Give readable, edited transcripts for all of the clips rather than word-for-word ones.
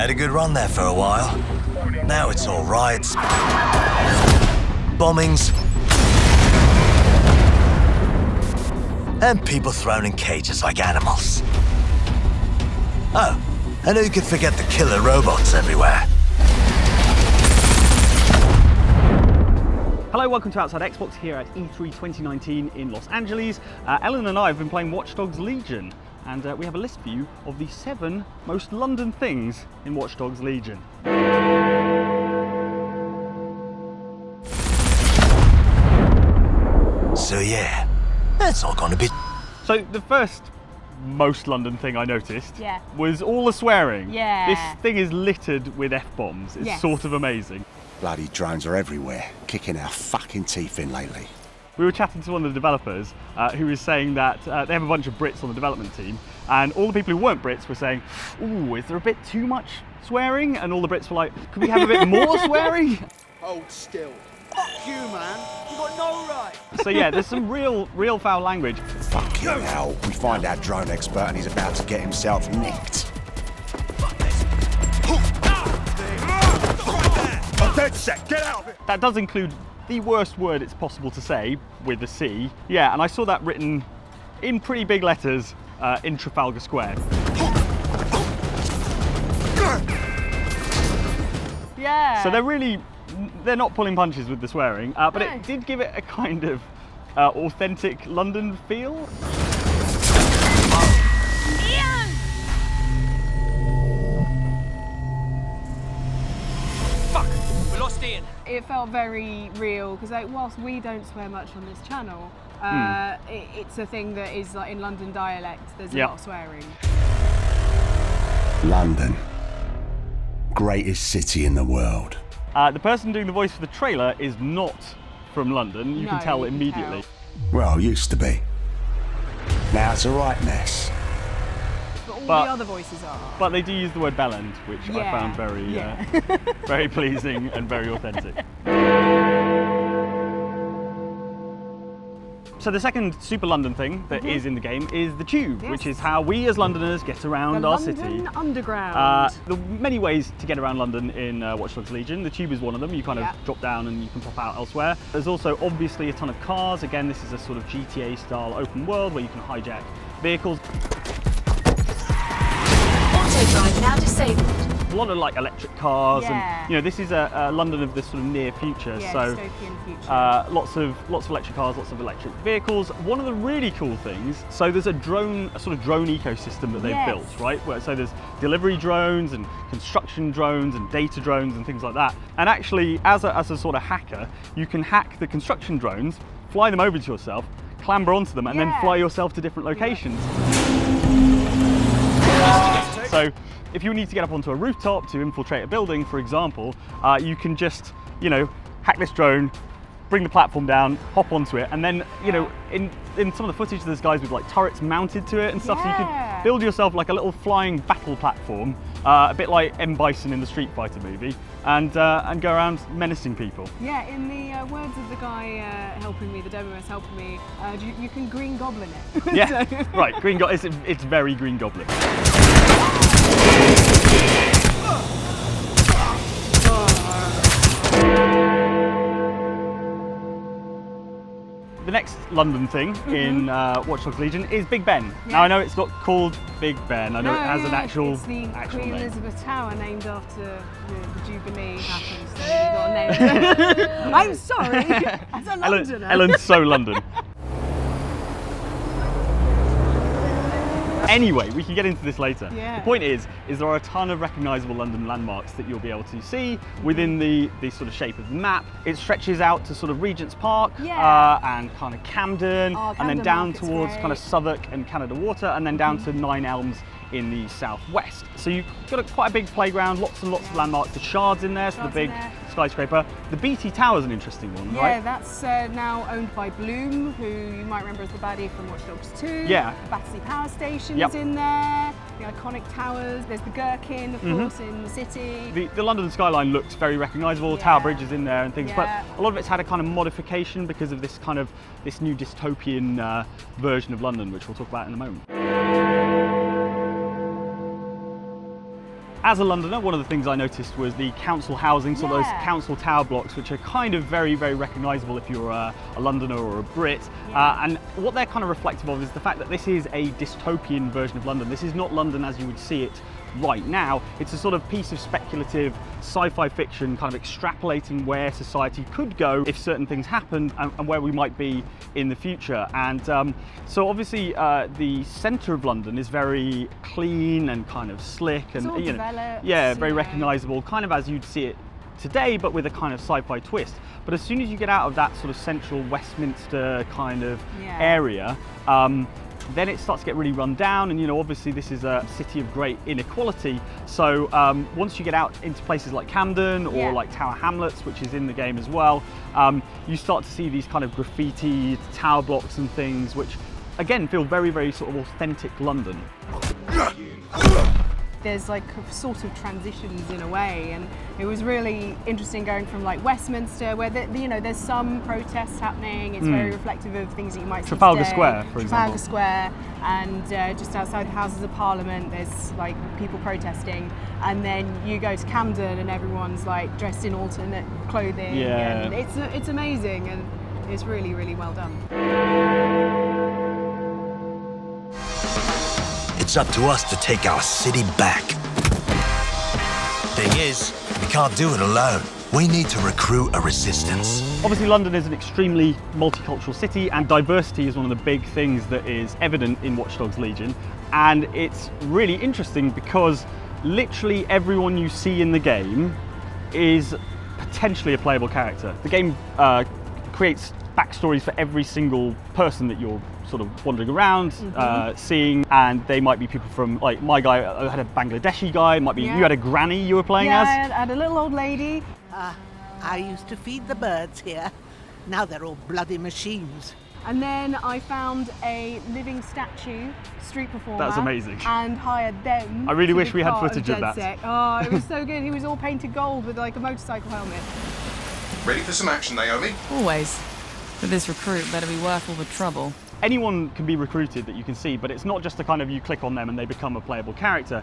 Had a good run there for a while. Now it's all riots, bombings, and people thrown in cages like animals. Oh, and who could forget the killer robots everywhere? Hello, welcome to Outside Xbox here at E3 2019 in Los Angeles. Ellen and I have been playing Watch Dogs Legion, and we have a list for you of the 7 most London things in Watch Dogs Legion. So yeah, that's all gonna be... So the first most London thing I noticed Yeah. was all the swearing. Yeah. This thing is littered with F-bombs. It's Yes. sort of amazing. Bloody drones are everywhere, kicking our fucking teeth in lately. We were chatting to one of the developers who was saying that they have a bunch of Brits on the development team, and all the people who weren't Brits were saying, ooh, is there a bit too much swearing? And all the Brits were like, could we have a bit more swearing? Hold still. Fuck you, man. You got no right. So yeah, there's some real foul language. Fucking hell, we find our drone expert and he's about to get himself nicked. I'm dead set. Get out of it. That does include the worst word it's possible to say, with a C. Yeah, and I saw that written in pretty big letters in Trafalgar Square. Yeah. So they're not pulling punches with the swearing, but No. it did give it a kind of authentic London feel. Ian! Fuck. We lost Ian. It felt very real because, like, whilst we don't swear much on this channel, it's a thing that is like in London dialect. There's a Yeah. lot of swearing. London, greatest city in the world. The person doing the voice for the trailer is not from London. You can No, tell you can immediately. Well, used to be. Now it's a right mess. But all But- the other voices are. But they do use the word bellend, which I Yeah, found very, yeah. very pleasing and very authentic. So the second super London thing that is in the game is the tube, Yes. which is how we as Londoners get around The our London city. Underground. There are many ways to get around London in Watch Dogs Legion. The tube is one of them. You kind of Yeah. drop down and you can pop out elsewhere. There's also obviously a ton of cars. Again, this is a sort of GTA style open world where you can hijack vehicles. Auto drive now disabled. A lot of like electric cars, Yeah. and you know this is a London of this sort of near future. Yeah, so dystopian future. lots of electric cars, lots of electric vehicles. One of the really cool things, so there's a sort of drone ecosystem that they've Yes. built, right? So there's delivery drones and construction drones and data drones and things like that. And actually, as a sort of hacker, you can hack the construction drones, fly them over to yourself, clamber onto them, and then Yeah. fly yourself to different locations. So if you need to get up onto a rooftop to infiltrate a building, for example, you can just, hack this drone, bring the platform down, hop onto it, and then, in some of the footage, there's guys with like turrets mounted to it and stuff, so you Yeah. could build yourself like a little flying battle platform, a bit like M. Bison in the Street Fighter movie, and go around menacing people. Yeah, in the words of the guy helping me, the demoist helping me, you can Green Goblin it. Yeah, So- right, Green Goblin, it's very Green Goblin. The next London thing in Watch Dogs Legion is Big Ben. Now I know it's not called Big Ben, I know it has an actual It's the Queen name. Elizabeth Tower named after the Jubilee happened, so you got a name. I'm sorry, as a Londoner. Ellen's so London. Anyway, we can get into this later. Yeah. The point is there are a ton of recognisable London landmarks that you'll be able to see within the sort of shape of the map. It stretches out to sort of Regent's Park Yeah. and kind of Camden, Oh, and then Camden down Market's towards great. kind of Southwark and Canada Water, and then down to Nine Elms in the southwest. So you've got quite a big playground, lots and lots of landmarks. The Shard's in there, so the Shard's in big there. skyscraper. The BT Tower's an interesting one, Yeah, right? that's now owned by Bloom, who you might remember as the baddie from Watch Dogs 2. Yeah. Battersea Power Station's Yep. in there, the iconic towers, there's the Gherkin, of Mm-hmm. course, in the city. The London skyline looks very recognisable. Yeah. Tower Bridge is in there and things, Yeah. but a lot of it's had a kind of modification because of this new dystopian version of London, which we'll talk about in a moment. As a Londoner, one of the things I noticed was the council housing, so those council tower blocks, which are kind of very, very recognisable if you're a Londoner or a Brit. And what they're kind of reflective of is the fact that this is a dystopian version of London. This is not London as you would see it right now. It's a sort of piece of speculative sci-fi fiction kind of extrapolating where society could go if certain things happened and where we might be in the future. And so obviously the centre of London is very clean and kind of slick and very recognisable, kind of as you'd see it today, but with a kind of sci-fi twist. But as soon as you get out of that sort of central Westminster kind of area, then it starts to get really run down, and obviously this is a city of great inequality. So once you get out into places like Camden or like Tower Hamlets, which is in the game as well, you start to see these kind of graffitied tower blocks and things, which again feel very, very sort of authentic London. There's like sort of transitions in a way, and it was really interesting going from like Westminster, where there's some protests happening. It's very reflective of things that you might see Trafalgar today. Square, for example. Trafalgar Square, and just outside the Houses of Parliament, there's like people protesting, and then you go to Camden, and everyone's like dressed in alternate clothing. And it's amazing, and it's really, really well done. It's up to us to take our city back. Thing is, we can't do it alone. We need to recruit a resistance. Obviously London is an extremely multicultural city, and diversity is one of the big things that is evident in Watch Dogs Legion. And it's really interesting because literally everyone you see in the game is potentially a playable character. The game creates backstories for every single person that you're sort of wandering around, seeing, and they might be people from, like my guy, I had a Bangladeshi guy, might be you had a granny you were playing as? Yeah, I had a little old lady. I used to feed the birds here. Now they're all bloody machines. And then I found a living statue street performer. That's amazing. And hired them. I really to wish be we had part footage of that. DedSec. Oh, it was so good. He was all painted gold with like a motorcycle helmet. Ready for some action, Naomi? Always. But this recruit better be worth all the trouble. Anyone can be recruited that you can see, but it's not just a kind of you click on them and they become a playable character.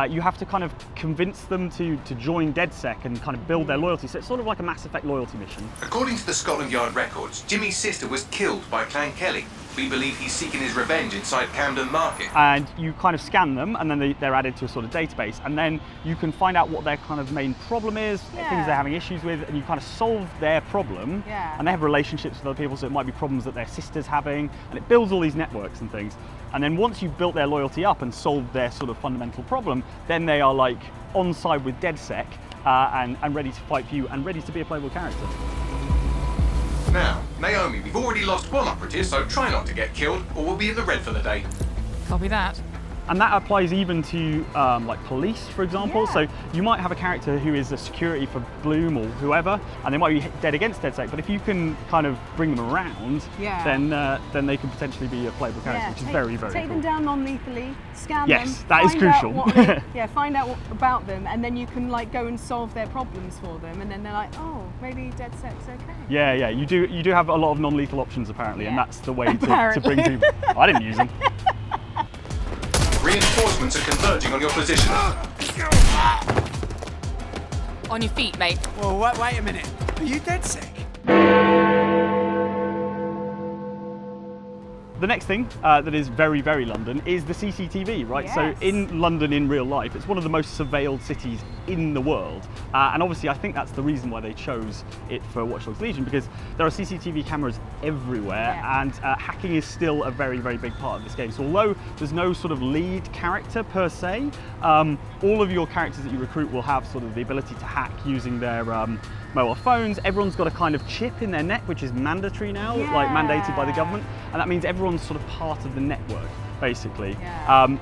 You have to kind of convince them to join DedSec and kind of build their loyalty. So it's sort of like a Mass Effect loyalty mission. According to the Scotland Yard records, Jimmy's sister was killed by Clan Kelly. We believe he's seeking his revenge inside Camden Market. And you kind of scan them, and then they're added to a sort of database, and then you can find out what their kind of main problem is, things they're having issues with, and you kind of solve their problem. And they have relationships with other people, so it might be problems that their sister's having, and it builds all these networks and things. And then once you've built their loyalty up and solved their sort of fundamental problem, then they are like on side with DedSec and ready to fight for you and ready to be a playable character. Now, Naomi, we've already lost one operative, so try not to get killed, or we'll be in the red for the day. Copy that. And that applies even to like police, for example. So you might have a character who is a security for Bloom or whoever, and they might be dead against DedSec, but if you can kind of bring them around, then they can potentially be a playable character, which is very, very cool. Take them down non-lethally, scan them. Yes, that is crucial. Find out about them, and then you can like go and solve their problems for them, and then they're like, oh, maybe DedSec's okay. Yeah, you do have a lot of non-lethal options apparently, and that's the way to bring people. I didn't use them. Reinforcements are converging on your position. On your feet, mate. Well, wait a minute. Are you DedSec? The next thing that is very, very London is the CCTV, right? Yes. So in London in real life, it's one of the most surveilled cities in the world. And obviously I think that's the reason why they chose it for Watch Dogs Legion, because there are CCTV cameras everywhere, and hacking is still a very, very big part of this game. So although there's no sort of lead character per se, all of your characters that you recruit will have sort of the ability to hack using their mobile phones. Everyone's got a kind of chip in their neck, which is mandatory now, like mandated by the government, and that means everyone's sort of part of the network, basically.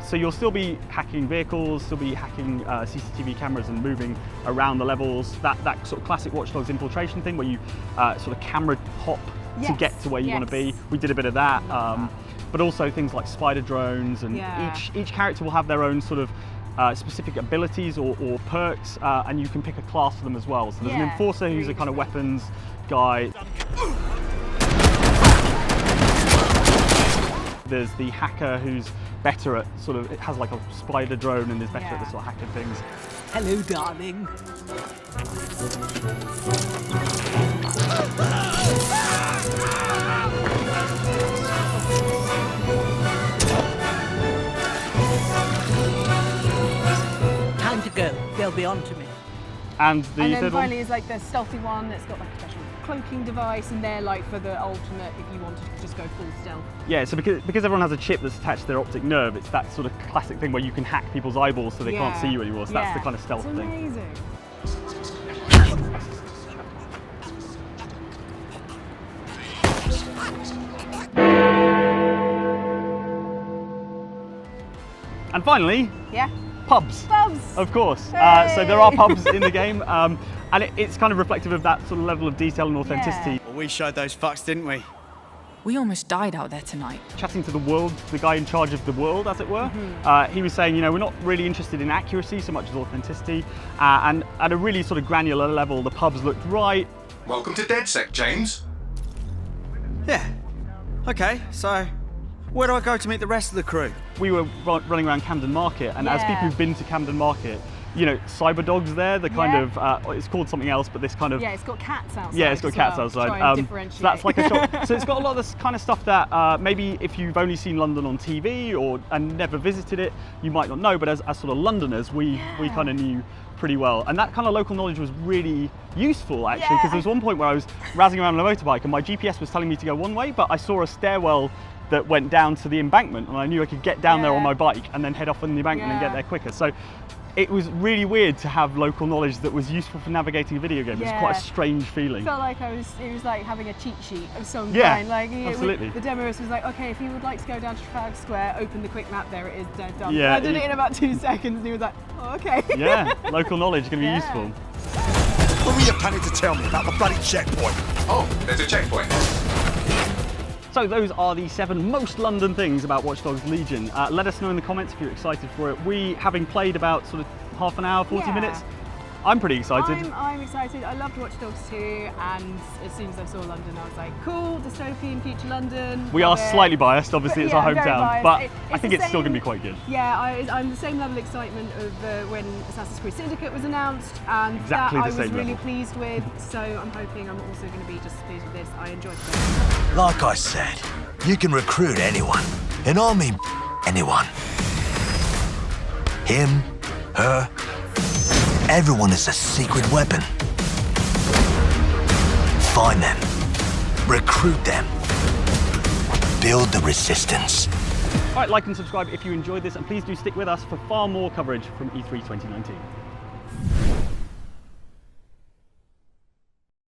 So you'll still be hacking vehicles, still be hacking CCTV cameras and moving around the levels. That sort of classic Watch Dogs infiltration thing where you sort of camera hop to get to where you want to be. We did a bit of that, but also things like spider drones, and each character will have their own sort of specific abilities or perks, and you can pick a class for them as well. So there's an enforcer who's a kind of weapons guy. There's the hacker who's better at sort of, it has like a spider drone and is better at the sort of hacking things. Hello, darling. Time to go. They'll be on to me. And then third finally one? is like the stealthy one that's got like a special cloaking device, and they're like for the ultimate if you want to just go full stealth. Yeah, so because everyone has a chip that's attached to their optic nerve, it's that sort of classic thing where you can hack people's eyeballs so they can't see you anymore. So that's the kind of stealth it's thing. amazing. And finally, pubs. Pubs! Of course. Hey! So there are pubs in the game, and it's kind of reflective of that sort of level of detail and authenticity. Well, we showed those fucks, didn't we? We almost died out there tonight. Chatting to the world, the guy in charge of the world, as it were, he was saying, you know, we're not really interested in accuracy so much as authenticity, and at a really sort of granular level, the pubs looked right. Welcome to DedSec, James. Yeah. Okay, so where do I go to meet the rest of the crew? We were running around Camden Market, and as people who've been to Camden Market, you know, Cyberdog's there, the kind of, it's called something else, but this kind of... Yeah, it's got cats outside. Yeah, it's got cats outside. Try and differentiate. So that's like a shop. So it's got a lot of this kind of stuff that maybe if you've only seen London on TV and never visited it, you might not know, but as sort of Londoners, we kind of knew pretty well. And that kind of local knowledge was really useful, actually, because there was one point where I was razzing around on a motorbike and my GPS was telling me to go one way, but I saw a stairwell that went down to the embankment, and I knew I could get down there on my bike and then head off on the embankment and get there quicker. So it was really weird to have local knowledge that was useful for navigating a video game. It was quite a strange feeling. I felt like it was like having a cheat sheet of some Yeah, kind. Like, absolutely. The demoist was like, okay, if you would like to go down to Trafalgar Square, open the quick map, there it is, done. Yeah, I did it in about 2 seconds, and he was like, oh, okay. Yeah, local knowledge can be useful. What were you planning to tell me about the bloody checkpoint? Oh, there's a checkpoint. So those are the 7 most London things about Watch Dogs Legion. Let us know in the comments if you're excited for it. We, having played about sort of half an hour, 40 minutes, I'm pretty excited. I'm excited. I loved Watch Dogs 2, and as soon as I saw London, I was like, cool, dystopian future London. We are slightly biased, obviously, it's our hometown, but it's I think it's still going to be quite good. Yeah, I'm the same level of excitement of when Assassin's Creed Syndicate was announced, and Exactly that the I was same really level. pleased with, so I'm hoping I'm also going to be just as pleased with this. I enjoyed it. Like I said, you can recruit anyone, and I mean anyone. Him, her, everyone is a secret weapon. Find them, recruit them, build the resistance. All right, like and subscribe if you enjoyed this, and please do stick with us for far more coverage from E3 2019.